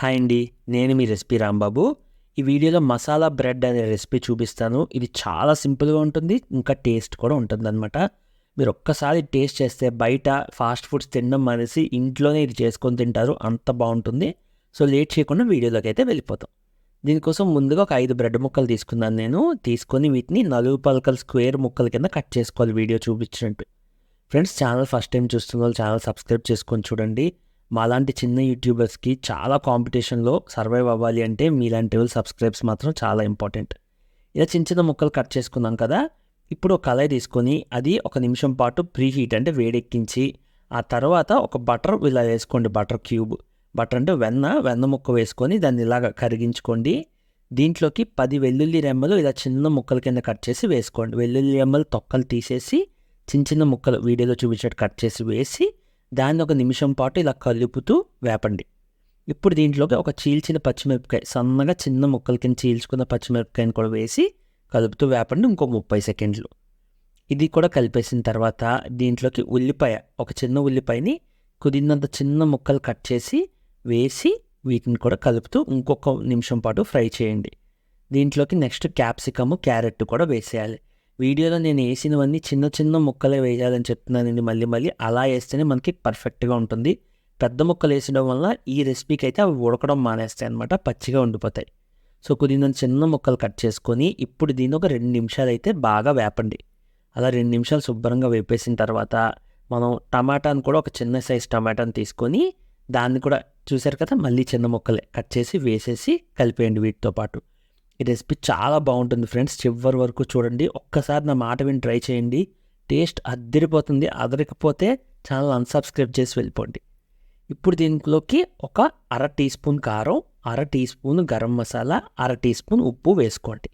Hi అండి. నేను మీ recipe Rambabu. ఈ వీడియోలో మసాలా బ్రెడ్ అనే రెసిపీ చూపిస్తాను. ఇది చాలా సింపుల్‌గా ఉంటుంది. ఇంకా టేస్ట్ కూడా ఉంటుందనమాట. మీరు ఒక్కసారి టేస్ట్ చేస్తే బయట ఫాస్ట్ ఫుడ్స్ తినడం మానేసి ఇంట్లోనే ఇది చేసుకొని తింటారు. అంత బావుంటుంది. సో, లేట్ చేయకుండా వీడియోలోకైతే వెళ్ళిపోతాం. దీనికోసం ముందుగా ఒక 5 బ్రెడ్ ముక్కలు తీసుకున్నాను నేను. తీసుకొని వీటిని నలుగు పలకల స్క్వేర్ ముక్కల కింద కట్ చేసుకోవాలి వీడియో చూపించినట్టు. ఫ్రెండ్స్, ఛానల్ ఫస్ట్ టైం చూస్తున్న వాళ్ళు ఛానల్ సబ్స్క్రైబ్ చేసుకొని చూడండి. మాలాంటి చిన్న యూట్యూబర్స్కి చాలా కాంపిటీషన్లో సర్వైవ్ అవ్వాలి అంటే మీలాంటి వాళ్ళు సబ్స్క్రైబ్స్ మాత్రం చాలా ఇంపార్టెంట్. ఇలా చిన్న చిన్న ముక్కలు కట్ చేసుకున్నాం కదా. ఇప్పుడు ఒక కళాయి తీసుకొని అది 1 నిమిషం పాటు ప్రీ హీట్ అంటే వేడెక్కించి ఆ తర్వాత ఒక బటర్ ఇలా వేసుకోండి. బటర్ క్యూబ్, బటర్ అంటే వెన్న ముక్క వేసుకొని దాన్ని ఇలాగ కరిగించుకోండి. దీంట్లోకి 10 వెల్లుల్లి రెమ్మలు ఇలా చిన్న ముక్కల కింద కట్ చేసి వేసుకోండి. వెల్లుల్లి రెమ్మలు తొక్కలు తీసేసి చిన్న చిన్న ముక్కలు వీడియోలో చూపించినట్టు కట్ చేసి వేసి దాన్ని 1 నిమిషం పాటు ఇలా కలుపుతూ వేపండి. ఇప్పుడు దీంట్లోకి ఒక చీల్చిన పచ్చిమిరపకాయ, సన్నగా చిన్న ముక్కల కింద చీల్చుకున్న పచ్చిమిరపకాయని కూడా వేసి కలుపుతూ వేపండి ఇంకో 30 సెకండ్లు. ఇది కూడా కలిపేసిన తర్వాత దీంట్లోకి ఉల్లిపాయ, ఒక చిన్న ఉల్లిపాయని కుదిరినంత చిన్న ముక్కలు కట్ చేసి వేసి వీటిని కూడా కలుపుతూ ఇంకొక నిమిషం పాటు ఫ్రై చేయండి. దీంట్లోకి నెక్స్ట్ క్యాప్సికమ్, క్యారెట్ కూడా వేసేయాలి. వీడియోలో నేను వేసినవన్నీ చిన్న చిన్న ముక్కలే వేయాలని చెప్తున్నానండి. మళ్ళీ అలా వేస్తేనే మనకి పర్ఫెక్ట్గా ఉంటుంది. పెద్ద ముక్కలు వేసడం వల్ల ఈ రెసిపీకి అయితే అవి ఉడకడం మానేస్తాయి అనమాట, పచ్చిగా ఉండిపోతాయి. సో, కొద్దిగా చిన్న ముక్కలు కట్ చేసుకొని ఇప్పుడు దీన్ని ఒక 2 నిమిషాలు అయితే బాగా వేపండి. అలా 2 నిమిషాలు శుభ్రంగా వేపేసిన తర్వాత మనం టమాటాను కూడా ఒక చిన్న సైజ్ టమాటాను తీసుకొని దాన్ని కూడా చూసారు కదా, మళ్ళీ చిన్న ముక్కలే కట్ చేసి వేసేసి కలిపేయండి వీటితో పాటు. ఈ రెసిపీ చాలా బాగుంటుంది ఫ్రెండ్స్. చివరి వరకు చూడండి. ఒక్కసారి నా మాట విని ట్రై చేయండి. టేస్ట్ అద్దరిపోతుంది. అదరకపోతే ఛానల్ అన్సబ్స్క్రైబ్ చేసి వెళ్ళిపోండి. ఇప్పుడు దీంట్లోకి ఒక 1/2 టీ స్పూన్ కారం, 1/2 teaspoon garam masala, 1/2 teaspoon ఉప్పు వేసుకోండి.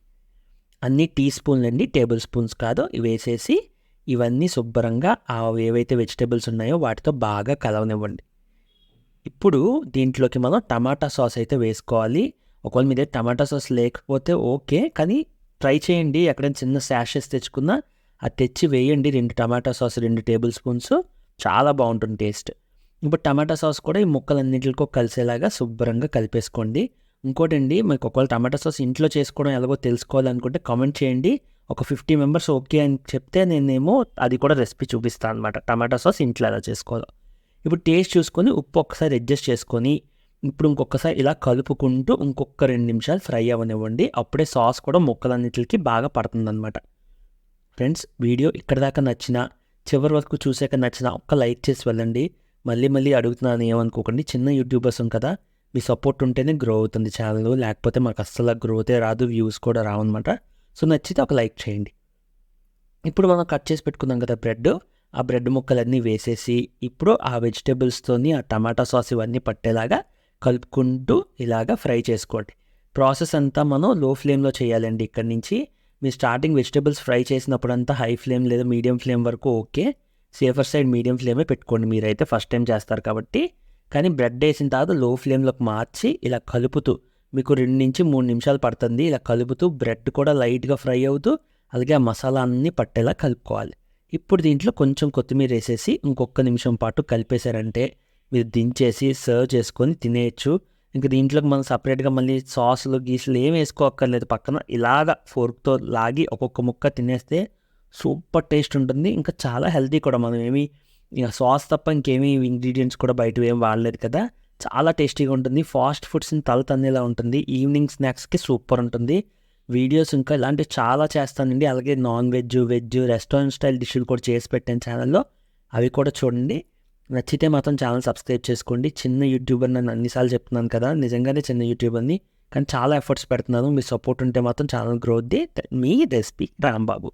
అన్ని టీ స్పూన్లు అండి, టేబుల్ స్పూన్స్ కాదు. వేసేసి ఇవన్నీ శుభ్రంగా ఏవైతే వెజిటేబుల్స్ ఉన్నాయో వాటితో బాగా కలవనివ్వండి. ఇప్పుడు దీంట్లోకి మనం టమాటా సాస్ అయితే వేసుకోవాలి. ఒకవేళ మీ దగ్గర టమాటా సాస్ లేకపోతే ఓకే, కానీ ట్రై చేయండి. ఎక్కడైనా చిన్న శాషెస్ తెచ్చుకున్నా అది తెచ్చి వేయండి. 2 టమాటా సాస్, 2 టేబుల్ స్పూన్స్, చాలా బాగుంటుంది టేస్ట్. ఇప్పుడు టమాటా సాస్ కూడా ఈ ముక్కలన్నింటికో కలిసేలాగా శుభ్రంగా కలిపేసుకోండి. ఇంకోటండి, మీకు ఒకవేళ టమాటా సాస్ ఇంట్లో చేసుకోవడం ఎలాగో తెలుసుకోవాలనుకుంటే కామెంట్ చేయండి. ఒక 50 మెంబర్స్ ఓకే అని చెప్తే నేనేమో అది కూడా రెసిపీ చూపిస్తాను అనమాట, టమాటా సాస్ ఇంట్లో ఎలా చేసుకోవాలో. ఇప్పుడు టేస్ట్ చూసుకొని ఉప్పు ఒకసారి అడ్జస్ట్ చేసుకొని ఇప్పుడు ఇంకొకసారి ఇలా కలుపుకుంటూ ఇంకొక 2 నిమిషాలు ఫ్రై అవ్వనివ్వండి. అప్పుడే సాస్ కూడా ముక్కలన్నిటికి బాగా పడుతుందన్నమాట. ఫ్రెండ్స్, వీడియో ఇక్కడ దాకా నచ్చినా, చివరి వరకు చూసాక నచ్చినా ఒక్క లైక్ చేసి వెళ్ళండి. మళ్ళీ అడుగుతున్నాను ఏమనుకోకండి. చిన్న యూట్యూబర్స్ కదా, మీ సపోర్ట్ ఉంటేనే గ్రో అవుతుంది ఛానల్. లేకపోతే మాకు అస్సలు గ్రోతే రాదు, వ్యూస్ కూడా రావన్నమాట. సో, నచ్చితే ఒక లైక్ చేయండి. ఇప్పుడు మనం కట్ చేసి పెట్టుకున్నాం కదా బ్రెడ్, ఆ బ్రెడ్ ముక్కలన్నీ వేసేసి ఇప్పుడు ఆ వెజిటేబుల్స్తోని ఆ టమాటా సాస్ ఇవన్నీ పట్టేలాగా కలుపుకుంటూ ఇలాగా ఫ్రై చేసుకోండి. ప్రాసెస్ అంతా మనం లో ఫ్లేమ్లో చేయాలండి. ఇక్కడి నుంచి మీరు స్టార్టింగ్ వెజిటేబుల్స్ ఫ్రై చేసినప్పుడంతా హై ఫ్లేమ్ లేదా మీడియం ఫ్లేమ్ వరకు ఓకే. సేఫర్ సైడ్ మీడియం ఫ్లేమే పెట్టుకోండి మీరైతే ఫస్ట్ టైం చేస్తారు కాబట్టి. కానీ బ్రెడ్ వేసిన తర్వాత లో ఫ్లేమ్లోకి మార్చి ఇలా కలుపుతూ మీకు 2 నుంచి 3 నిమిషాలు పడుతుంది. ఇలా కలుపుతూ బ్రెడ్ కూడా లైట్గా ఫ్రై అవుతూ అలాగే ఆ మసాలా అన్నీ పట్టేలా కలుపుకోవాలి. ఇప్పుడు దీంట్లో కొంచెం కొత్తిమీర వేసేసి ఇంకొక నిమిషం పాటు కలిపేశారంటే మీరు దించేసి సర్వ్ చేసుకొని తినేయచ్చు. ఇంక దీంట్లోకి మనం సపరేట్గా మళ్ళీ సాసులు గీసులు ఏం వేసుకోక్కర్లేదు. పక్కన ఇలాగ ఫోర్క్తో లాగి ఒక్కొక్క ముక్క తినేస్తే సూపర్ టేస్ట్ ఉంటుంది. ఇంకా చాలా హెల్తీ కూడా. మనం ఏమి ఇక సాస్ తప్ప ఇంకేమీ ఇంగ్రీడియంట్స్ కూడా బయట ఏం వాడలేదు కదా. చాలా టేస్టీగా ఉంటుంది. ఫాస్ట్ ఫుడ్స్ని తన్నేలా ఉంటుంది. ఈవినింగ్ స్నాక్స్కి సూపర్ ఉంటుంది. వీడియోస్ ఇంకా ఇలాంటివి చాలా చేస్తానండి. అలాగే non veg, veg, restaurant style డిష్లు కూడా చేసి పెట్టాను ఛానల్లో. అవి కూడా చూడండి. నచ్చితే మాత్రం ఛానల్ సబ్స్క్రైబ్ చేసుకోండి. చిన్న యూట్యూబర్ నన్ను అన్నిసార్లు చెప్తున్నాను కదా, నిజంగానే చిన్న యూట్యూబర్ని, కానీ చాలా ఎఫర్ట్స్ పెడుతున్నాను. మీ సపోర్ట్ ఉంటే మాత్రం channel growth the. Me recipe Rambabu.